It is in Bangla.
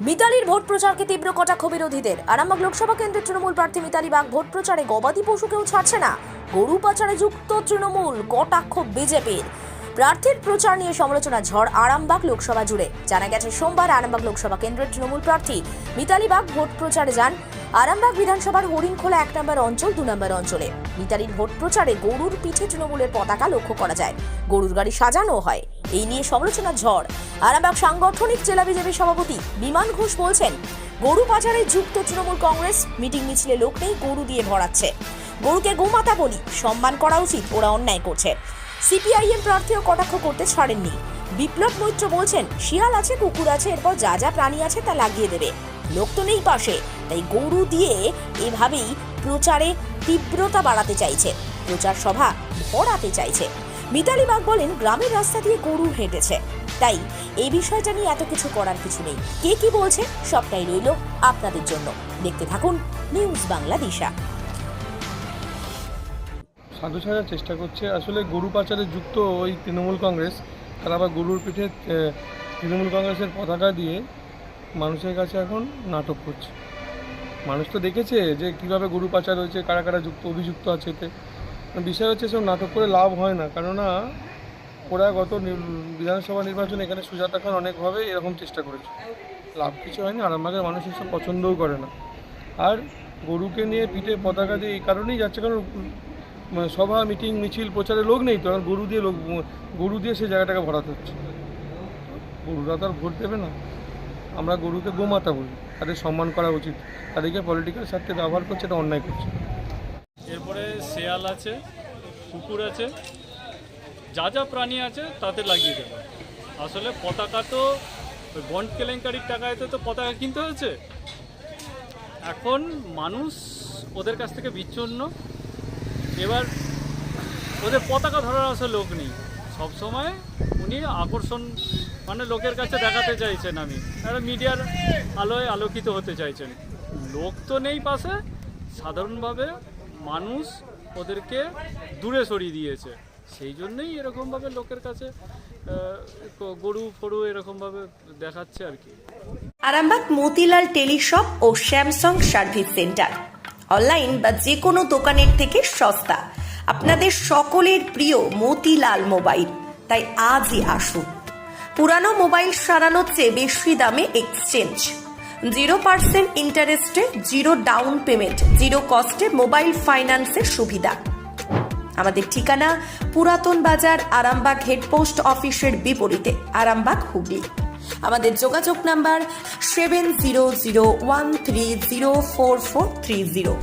মিতালির ভোট প্রচারকে তীব্র কটাক্ষ বিরোধীদের। আরামবাগ লোকসভা কেন্দ্রের তৃণমূল প্রার্থী মিতালি বাগ ভোট প্রচারে গবাদি পশুকেও ছাড়ছে না, গরু পাচারে যুক্ত তৃণমূল, কটাক্ষ বিজেপির। প্রার্থীর প্রচার নিয়ে সমালোচনা ঝড় আরামবাগ লোকসভা জুড়ে। জানা গেছে সোমবার আরামবাগ লোকসভা কেন্দ্রের তৃণমূল প্রার্থী মিতালি বাগ ভোট প্রচারে যান আরামবাগ বিধানসভার হরিণখোলা 1 নম্বর অঞ্চল 2 নম্বর অঞ্চলে। মিতালির ভোট প্রচারে গরুর পিঠে তৃণমূলের পতাকা লক্ষ্য করা যায়, গরুর গাড়ি সাজানো হয়। এই নিয়ে সমালোচনা ঝড়। আরামবাগ সাংগঠনিক জেলা বিজেপি সভাপতি বিমান ঘোষ বলছেন, গরু পাচারে যুক্ত তৃণমূল কংগ্রেস মিটিং মিছিলে লোক নেই, গরু দিয়ে ভরাচ্ছে। গরুকে গোমাতা বলি, সম্মান করা উচিত, ওরা অন্যায় করছে। সিপিআইএম প্রার্থীও কটাক্ষ করতে ছাড়েননি। বিপ্লব মৈত্র বলছেন, শিয়াল আছে, কুকুর আছে, এরপর যা যা প্রাণী আছে তা লাগিয়ে দেবে, লোক তো নেই পাশে, তাই গরু দিয়ে এভাবেই প্রচারে তীব্রতা বাড়াতে চাইছে, প্রচার সভা ভরাতে চাইছে। মিতালি বাগ বলেন, গ্রামের রাস্তা দিয়ে গরু হেঁটেছে, তাই এই বিষয়টা নিয়ে এত কিছু করার কিছু নেই। কে কি বলছে সবটাই রইল আপনাদের জন্য। দেখতে থাকুন নিউজ বাংলা দিশা। সাধু সাজার চেষ্টা করছে, আসলে গরু পাচারে যুক্ত ওই তৃণমূল কংগ্রেস, তারা আবার গরুর পিঠে তৃণমূল কংগ্রেসের পতাকা দিয়ে মানুষের কাছে এখন নাটক করছে। মানুষ তো দেখেছে যে কীভাবে গরু পাচার হয়েছে, কারা কারা অভিযুক্ত আছে। এতে বিষয় হচ্ছে সব নাটক করে লাভ হয় না, কেননা ওরা গত বিধানসভা নির্বাচনে এখানে সুজাতা খান অনেকভাবে এরকম চেষ্টা করেছে, লাভ কিছু হয়নি। আরামবাগের মানুষ এসব পছন্দও করে না। আর গরুকে নিয়ে পিঠে পতাকা দিয়ে এই কারণেই যাচ্ছে, কারণ সভা মিটিং মিছিল প্রচারে লোক নেই, তো গরু দিয়ে সেই জায়গাটাকে ভরাতে হচ্ছে। গরুরা তো আর ভোট দেবে না। আমরা গরুকে গোমাতা বলি, তাদের সম্মান করা উচিত। তাদেরকে পলিটিক্যাল স্বার্থে ব্যবহার করছে, এটা অন্যায় করছে। এরপরে শেয়াল আছে, কুকুর আছে, যা যা প্রাণী আছে তাতে লাগিয়ে দেবে। আসলে পতাকা তো বন্ড কেলেঙ্কারির টাকায় তো পতাকা কিনতে হয়েছে। এখন মানুষ ওদের কাছ থেকে বিচ্ছিন্ন। এবার ওদের পতাকা ধরার আসলে লোক নেই। সবসময় উনি আকর্ষণ মানে লোকের কাছে দেখাতে চাইছেন, আমি একটা মিডিয়ার আলোয় আলোকিত হতে চাইছেন। লোক তো নেই পাশে, সাধারণভাবে মানুষ ওদেরকে দূরে সরিয়ে দিয়েছে। সেই জন্যই এরকমভাবে লোকের কাছে গরু ফরু এরকমভাবে দেখাচ্ছে আর কি। আরামবাগ মতিলাল টেলিশপ ও স্যামসাং সার্ভিস সেন্টার, অনলাইন বা যে কোনো দোকানের থেকে সস্তা। আপনাদের সকলের প্রিয় মতিলাল মোবাইল, তাই আজই আসুন। পুরানো মোবাইল সারানোর চেয়ে বেশি দামে এক্সচেঞ্জ, 0% ইন্টারেস্টে, 0 ডাউন পেমেন্ট, 0 কস্টে মোবাইল ফাইন্যান্সের সুবিধা। আমাদের ঠিকানা পুরাতন বাজার, আরামবাগ হেডপোস্ট অফিসের বিপরীতে, আরামবাগ, হুগলি। আমাদের যোগাযোগ নাম্বার 7001304430।